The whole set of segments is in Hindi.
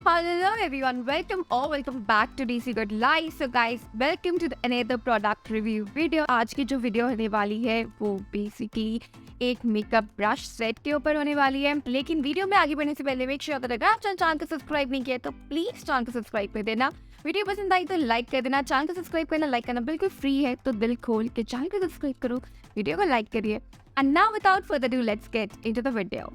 Hello everyone, welcome back to DC Good Life. So guys, welcome to another product review video. आज की जो वीडियो होने वाली है वो बेसिकली एक मेकअप ब्रश सेट के ऊपर होने वाली है। लेकिन वीडियो में आगे बढ़ने से पहले मेक श्योर अगर आप चैनल को सब्सक्राइब नहीं किया तो प्लीज चैनल को सब्सक्राइब कर देना। वीडियो पसंद आई तो लाइक कर देना। चैनल को सब्सक्राइब करना, लाइक करना बिल्कुल फ्री है, तो दिल खोल के चैनल को सब्सक्राइब करो, वीडियो को लाइक करिए। And now without further do let's get into the video.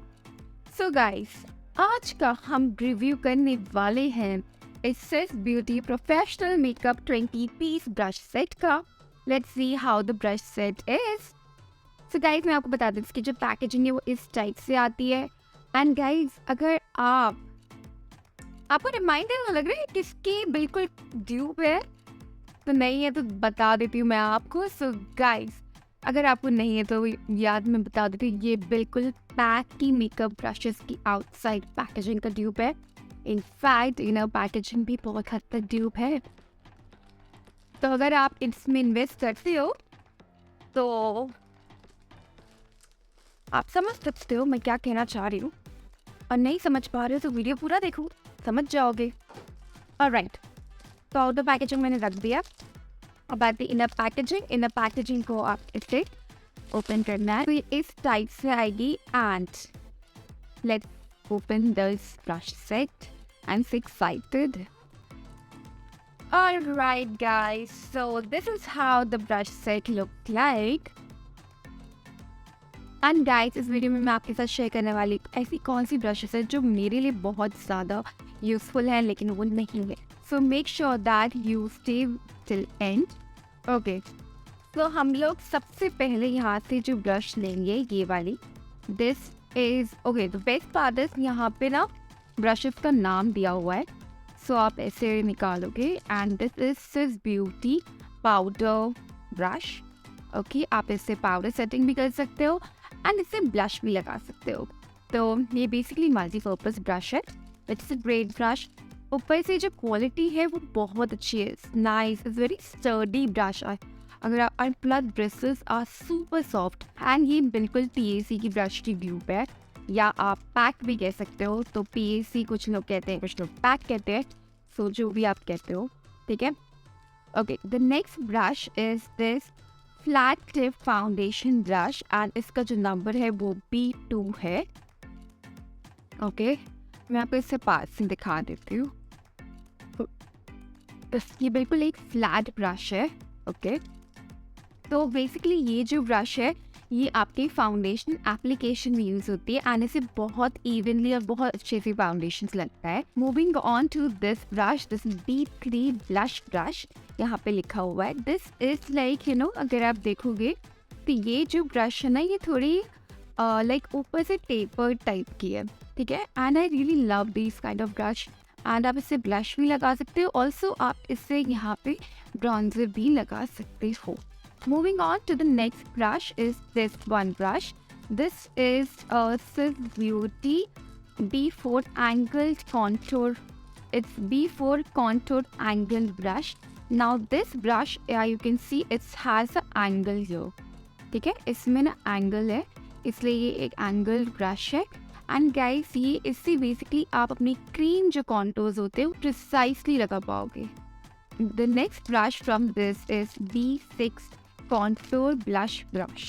So guys, आज का हम रिव्यू करने वाले हैं Aces beauty professional makeup 20 piece brush set का। Let's see how the brush set is. So guys, मैं आपको बता दूं इसकी जो पैकेजिंग है वो इस टाइप से आती है। एंड गाइस, अगर आपको रिमाइंडर लग रहा है किसकी बिल्कुल ड्यूप है तो नहीं है तो बता देती हूँ मैं आपको। सो गाइस, अगर आपको नहीं है तो याद में बता देती हूँ, ये बिल्कुल पैक की मेकअप ब्रशेस की आउटसाइड पैकेजिंग का ड्यूप है। इनफैक्ट इनर पैकेजिंग भी बहुत हद तक ड्यूप है। तो अगर आप इसमें इन्वेस्ट करते हो तो आप समझ सकते हो मैं क्या कहना चाह रही हूँ, और नहीं समझ पा रहे हो तो वीडियो पूरा देखो, समझ जाओगे। ऑलराइट, तो आउटर पैकेजिंग मैंने रख दिया। अब आती इनर पैकेजिंग को आप इसे ओपन करना है तो ये इस टाइप से आएगी। And let's open this brush set. I am so excited. Alright guys, so this is how the brush set look like. And guys, इस वीडियो में मैं आपके साथ शेयर करने वाली ऐसी कौन सी ब्रशेस है जो मेरे लिए बहुत ज़्यादा यूजफुल है लेकिन वो नहीं है। So make sure that you stay till and. Okay, तो हम लोग सबसे पहले यहाँ से जो ब्रश लेंगे ये वाली, दिस इज ओके। तो बेस्ट पार्ट इज यहाँ पे ना ब्रशेस का नाम दिया हुआ है। सो आप ऐसे निकालोगे and this is sis beauty powder brush. Okay, आप इससे पाउडर सेटिंग भी कर सकते हो एंड इससे ब्लश भी लगा सकते हो। तो ये बेसिकली मल्टीपर्पज ब्रश है, इट्स अ ग्रेट ब्रश। ऊपर से जो क्वालिटी है वो बहुत अच्छी है, nice, is very sturdy brush है। अगर आप plus bristles are super soft and ये बिल्कुल पीएसी की ब्रश की ड्यूप है, या आप पैक भी कह सकते हो। तो पीएसी कुछ लोग कहते हैं, कुछ लोग पैक कहते हैं, सो जो भी आप कहते हो, ठीक है। Okay, the next brush is this flat tip foundation brush and इसका जो नंबर है वो B2 है। ओके, मैं आपको इससे पास से दिखा देती हूँ। ये बिल्कुल एक फ्लैट ब्रश है। ओके, तो बेसिकली ये जो ब्रश है ये आपके फाउंडेशन एप्लीकेशन में यूज होती है एंड इसे बहुत इवनली और बहुत अच्छे से फाउंडेशन लगता है। Moving on to this brush, this B3 blush brush, यहाँ पे लिखा हुआ है। दिस इज लाइक अगर आप देखोगे तो ये जो ब्रश है ना ये थोड़ी लाइक ऊपर से टेपर टाइप की है, ठीक है। And I really love this kind of brush. And आप इससे ब्लश भी लगा सकते हो, ऑल्सो आप इससे यहाँ पे ब्रॉन्जर भी लगा सकते हो। Moving on to the next brush is this one brush. This is a Sis Beauty B4 angled contour. It's B4 contour angled brush. Now this brush, you can see it has an angle here. ठीक है, इसमें ना एंगल है इसलिए ये एक एंगल ब्रश है। एंड गाइस, ये इससे बेसिकली आप अपनी क्रीम जो कॉन्टोर्स होते हैं वो प्रिसाइसली लगा पाओगे। The next brush from this is B6 contour blush brush.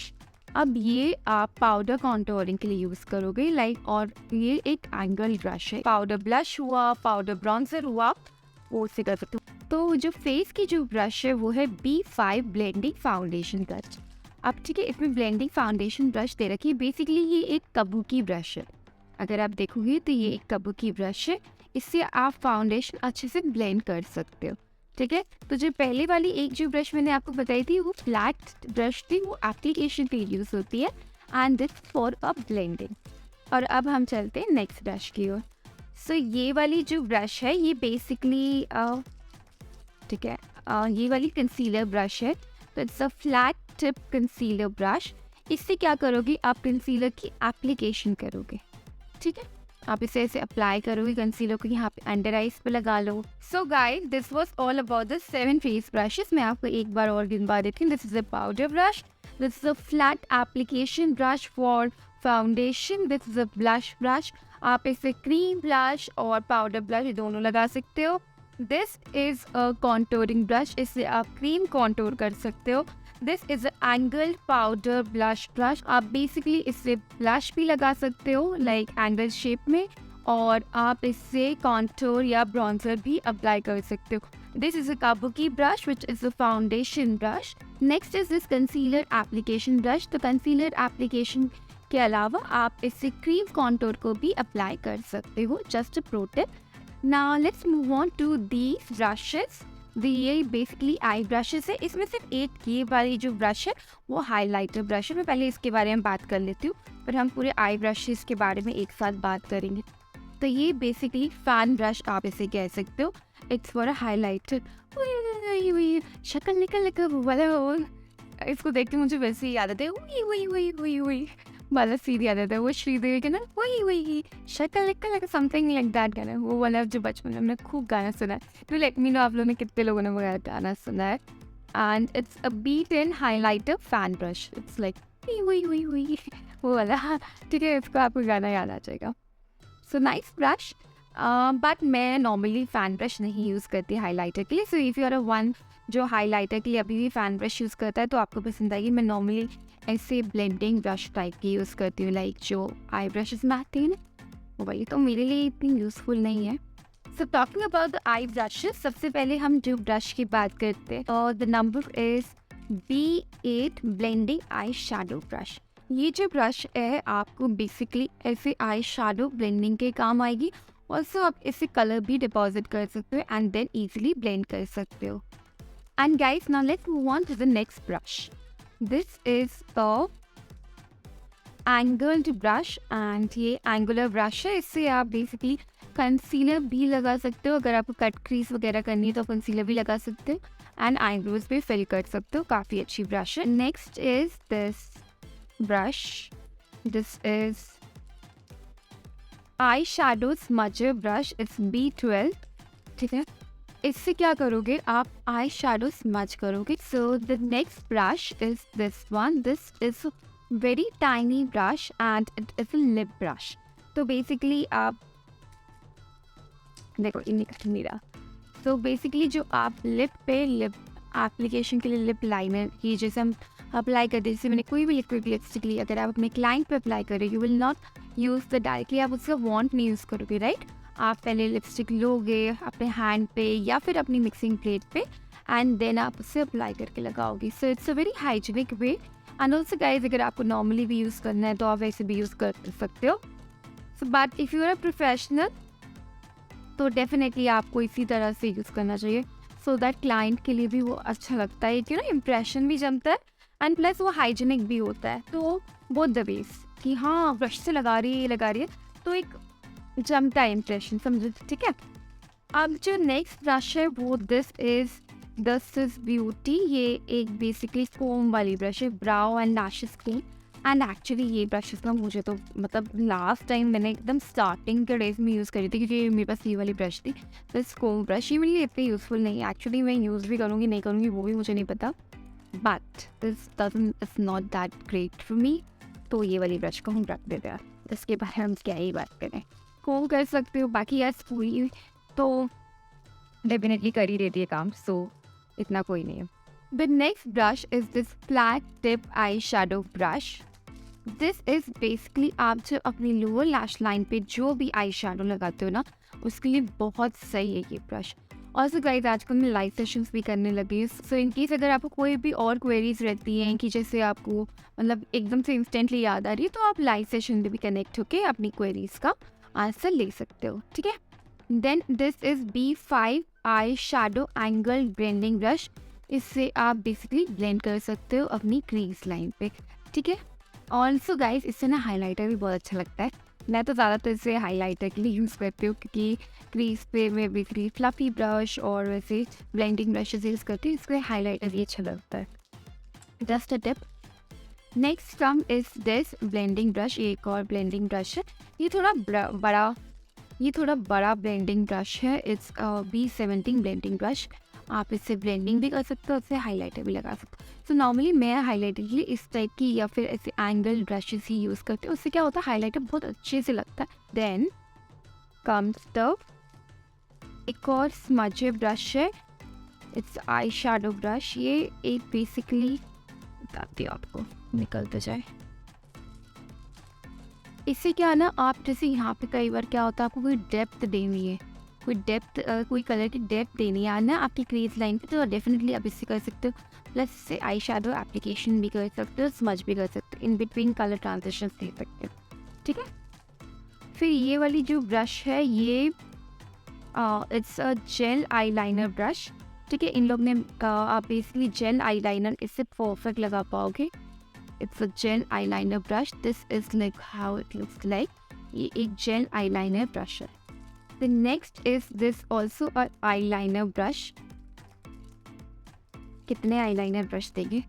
अब ये आप पाउडर कॉन्टोरिंग के लिए यूज करोगे लाइक, और ये एक एंगल ब्रश है। पाउडर ब्लश हुआ, पाउडर ब्रॉन्जर हुआ, वो उससे कर सकते हो। तो जो फेस की जो ब्रश है वो है B5 ब्लेंडिंग फाउंडेशन ब्रश। अब ठीक है, इसमें ब्लेंडिंग फाउंडेशन ब्रश दे रखी है। बेसिकली ये एक कबूकी ब्रश है, अगर आप देखोगे तो ये एक कबूकी ब्रश है, इससे आप फाउंडेशन अच्छे से ब्लेंड कर सकते हो, ठीक है। तो जो पहले वाली एक जो ब्रश मैंने आपको बताई थी वो फ्लैट ब्रश थी, वो एप्लीकेशन पे यूज होती है and it's for a blending. और अब हम चलते हैं नेक्स्ट ब्रश की ओर। सो ये वाली जो ब्रश है ये बेसिकली ठीक है, ये वाली कंसीलर ब्रश है। तो it's a flat tip concealer brush. इससे क्या करोगे, आप कंसीलर की एप्लीकेशन करोगे, ठीक है। आप इसे ऐसे अप्लाई करोगे कंसीलर को, यहाँ पे अंडर आइज पे लगा लो। So guys, this was all about the 7 face brushes. मैं आपको एक बार और गिनवा देती हूँ। This is a powder brush, this is a flat application brush for foundation, this is a blush brush, आप इससे क्रीम ब्लश और पाउडर ब्लश दोनों लगा सकते हो। This is a contouring brush, इससे आप क्रीम कॉन्टोर कर सकते हो। This is a angled powder blush brush, आप बेसिकली इससे ब्लश भी लगा सकते हो लाइक एंगल शेप में, और आप इससे कॉन्टोर या ब्रॉन्जर भी अप्लाई कर सकते हो। This is a Kabuki brush which is a foundation brush. Next is this concealer application brush. तो कंसीलर एप्लीकेशन के अलावा आप इससे क्रीम कॉन्टोर को भी अप्लाई कर सकते हो। Just a pro tip. Now let's move on to these brushes. ये बेसिकली आई ब्रशेस है। इसमें सिर्फ एक ये वाली जो ब्रश है वो हाइलाइटर ब्रश है। मैं पहले इसके बारे में बात कर लेती हूँ, पर हम पूरे आई ब्रशेस के बारे में एक साथ बात करेंगे। तो ये बेसिकली फैन ब्रश आप इसे कह सकते हो। It's for a highlighter. शक्ल निकल निकल वाला इसको देख के मुझे वैसे ही याद आता है, वही वाला सीन याद आता है, वो श्रीदेवी के ना वही शक्ल निकल समथिंग लाइक दैट गाना, वो वाला जो बचपन में हमने खूब गाना सुना है। तो लेट मी नो आप लोगों ने कितने लोगों ने वो गाना सुना है। And it's a beat in highlighter fan brush. It's like वही वो वाला, ठीक है, इसको आपको गाना याद आ जाएगा। So nice brush. बट मैं नॉर्मली फ़ैन ब्रश नहीं यूज़ करती हाइलाइटर के लिए। So if you are a one जो हाइलाइटर के लिए अभी भी फ़ैन ब्रश यूज़ करता है तो आपको पसंद आएगी। मैं नॉर्मली ऐसे ब्लेंडिंग ब्रश टाइप की यूज़ करती हूँ, लाइक जो आई ब्रशेस में आती हैं ना, वो वाली। तो मेरे लिए इतनी यूज़फुल नहीं है। So talking about the I brushes, सबसे पहले हम जो ब्रश की बात करते हैं और the number is B8 blending eye shadow brush. ये जो ब्रश है आपको बेसिकली ऐसे आई शैडो ब्लेंडिंग के काम आएगी। ऑल्सो आप इससे कलर भी डिपॉजिट कर सकते हो एंड देन ईजिली ब्लेंड कर सकते हो। And guys now let's move on to the next brush. This is the angled brush and ये एंगुलर ब्रश है। इससे आप बेसिकली कंसीलर भी लगा सकते हो। अगर आपको कट क्रीज वगैरह करनी है तो कंसीलर भी लगा सकते हो एंड आईब्रोज भी फिल कर सकते हो। काफ़ी अच्छी ब्रश है। Next is this brush. This is eyeshadow smudger brush. It's B12. ठीक है, इससे क्या करोगे आप आई शेडो स्मज करोगे। So the next brush is this one. This is very tiny brush and it is a lip brush. तो बेसिकली आप देखो इन निकल नहीं रहा। तो बेसिकली जो आप लिप पे लिप एप्लीकेशन के लिए लिप लाइनर की जैसे हम अप्लाई करते हैं, जैसे मैंने कोई भी लिक्विड लिपस्टिक ली, अगर आप अपने क्लाइंट पे अप्लाई करें you will not use the directly, आप उसका वॉन्ट नहीं यूज़ करोगे, राइट। आप पहले लिपस्टिक लोगे अपने हैंड पे या फिर अपनी मिक्सिंग प्लेट पे एंड देन आप उसे अप्लाई करके लगाओगे। So it's a very hygienic way. And also guys अगर आपको नॉर्मली भी यूज़ करना है तो आप वैसे भी यूज़ कर सकते हो। So but if you are a professional तो डेफिनेटली आपको इसी तरह से यूज़ करना चाहिए सो दैट क्लाइंट के लिए भी वो अच्छा लगता है, कि ना इम्प्रेशन भी जमता है एंड प्लस वो हाइजीनिक भी होता है। तो बोथ द वेज कि हाँ ब्रश से लगा रही है तो एक जमता है इम्प्रेशन, समझो, ठीक है। अब जो नेक्स्ट ब्रश है वो दिस इज ब्यूटी। ये एक बेसिकली कोम वाली ब्रश है, brow and lashes cream. And actually ये ब्रशेस ना मुझे तो मतलब लास्ट टाइम मैंने एकदम स्टार्टिंग के डेज में यूज़ करी थी, क्योंकि मेरे पास ये वाली ब्रश थी। दिस कोम ब्रश ये मेरे लिए इतनी यूज़फुल नहीं है एक्चुअली। मैं यूज़ भी करूँगी नहीं करूँगी वो भी मुझे नहीं पता, but this is not that great for me. तो ये वाली ब्रश को हम रख देते हैं। इसके बारे में हम क्या ही बात करें, कोम कर सकते हो, बाकी यार पूरी तो डेफिनेटली कर ही देती है काम, सो इतना कोई नहीं है। The next brush is this flat tip eye shadow brush. This is basically आप जो अपनी लोअर लैश लाइन पे जो भी आई शेडो लगाते हो ना उसके लिए बहुत सही है ये ब्रश। और सो गाइस आजकल मैं लाइव सेशंस भी करने लगी हूँ। सो इन केस अगर आपको कोई भी और क्वेरीज रहती हैं कि जैसे आपको मतलब एकदम से इंस्टेंटली याद आ रही है तो आप लाइव सेशन में भी कनेक्ट होकर अपनी क्वेरीज का आंसर ले सकते हो, ठीक है। Then this is B5 eye shadow angle blending brush. इससे आप बेसिकली ब्लेंड कर सकते हो अपनी क्रीज लाइन पे, ठीक है। ऑल्सो गाइस इससे ना हाइलाइटर भी बहुत अच्छा लगता है। मैं तो ज़्यादातर इसे हाइलाइटर के लिए यूज़ करती हूँ, क्योंकि क्रीज पे मैं बेसिकली फ्लफी ब्रश और वैसे ब्लेंडिंग ब्रशेस यूज़ करती हूँ, इसलिए हाइलाइटर भी अच्छा लगता है। Just a tip. Next come is this blending brush. ये एक और ब्लेंडिंग ब्रश है। ये थोड़ा बड़ा ब्लेंडिंग ब्रश है। It's B17 blending brush. आप इससे ब्लेंडिंग भी कर सकते हो, इससे हाइलाइटर भी लगा सकते हो। सो नॉर्मली मैं हाइलाइटर के लिए इस टाइप की या फिर ऐसे एंगल ब्रशेस ही यूज़ करती हूँ, उससे क्या होता है हाइलाइटर बहुत अच्छे से लगता है। देन कम्स द एक और स्मज ब्रश है, इट्स आई शैडो ब्रश। ये एक बेसिकली बताती हूँ आपको, निकल तो जाए। इससे क्या है ना, आप जैसे यहाँ पे कई बार क्या होता है आपको कोई डेप्थ देनी है, कोई कलर की डेप्थ देनी है ना आपकी क्रीज लाइन पे, तो डेफिनेटली आप इससे कर सकते हो। प्लस इससे आई शेडो एप्लीकेशन भी कर सकते हो, स्मज भी कर सकते हो, इन बिटवीन कलर ट्रांजिशन दे सकते हो, ठीक है। फिर ये वाली जो ब्रश है ये it's a gel eye liner brush, ठीक है। इन लोग ने आप बेसिकली जेल आई लाइनर इससे परफेक्ट लगा पाओगे। It's a gel eyeliner brush. This is like how it looks like. ये एक gel eyeliner brush है। The next is this also a eyeliner brush. कितने eyeliner brush देंगे?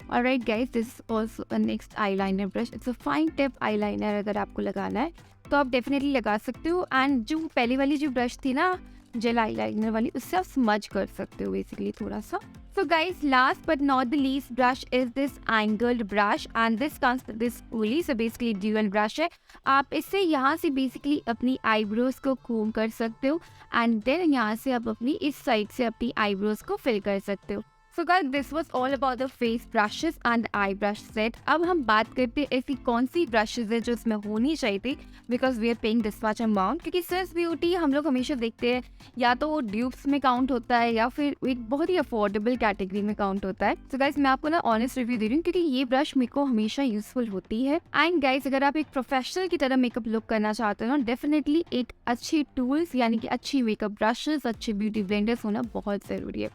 Alright guys, this is also a next eyeliner brush. It's a fine tip eyeliner अगर आपको लगाना है तो आप definitely लगा सकते हो। And जो पहली वाली जो brush थी ना जेल eyeliner वाली, उससे आप smudge कर सकते हो बेसिकली थोड़ा सा। So guys, last but not the least brush is this angled brush and this comes with this pulley, so basically dual brush है। आप इससे यहाँ से basically अपनी eyebrows को comb कर सकते हो and then यहाँ से आप अपनी इस साइड से अपनी eyebrows को fill कर सकते हो। So guys, this was all about the face brushes and eye brush set। अब हम बात करते हैं ऐसी कौन सी brushes है जो इसमें होनी चाहिए थी, because we are paying this much amount। क्योंकि Swiss Beauty हम लोग हमेशा देखते हैं या तो वो ड्यूप्स में काउंट होता है या फिर एक बहुत ही अफोर्डेबल कैटेगरी में काउंट होता है। So guys, मैं आपको ना ऑनेस्ट रिव्यू दे रही हूँ क्योंकि ये ब्रश मेरे को हमेशा यूजफुल होती है। एंड गाइज, अगर आप एक प्रोफेशनल की तरह मेकअप लुक करना चाहते हो ना, डेफिनेटली एक अच्छी टूल्स यानी कि अच्छी मेकअप ब्रशेस, अच्छे ब्यूटी ब्लेंडर्स होना बहुत ज़रूरी है।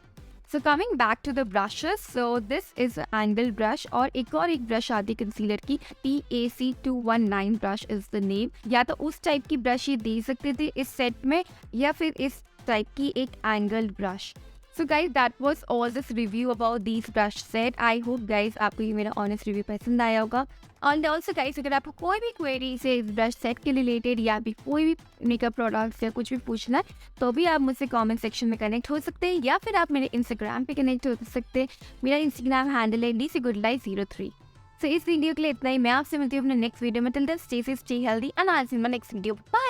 So coming back to the brushes, so this is an angle brush और एक ब्रश आती है कंसीलर की, PAC219 brush is the name. या तो उस टाइप की ब्रश ये दे सकते थे इस सेट में या फिर इस टाइप की एक angle brush. So guys, that was all this review about these brush set. I hope guys आपको ये मेरा honest review पसंद आया होगा। And also guys, अगर आपको कोई भी क्वेरी से इस ब्रश सेट के रिलेटेड या भी कोई भी मेकअप प्रोडक्ट्स या कुछ भी पूछना है तो भी आप मुझसे कमेंट सेक्शन में कनेक्ट हो सकते हैं या फिर आप मेरे इंस्टाग्राम पे कनेक्ट हो सकते हैं। मेरा इंस्टाग्राम हैंडल है dcgoodlife03। So इस वीडियो के लिए इतना ही। मैं आपसे मिलती हूँ अपने नेक्स्ट वीडियो में। Till then stay safe, stay healthy and I will see you in my next video. Bye.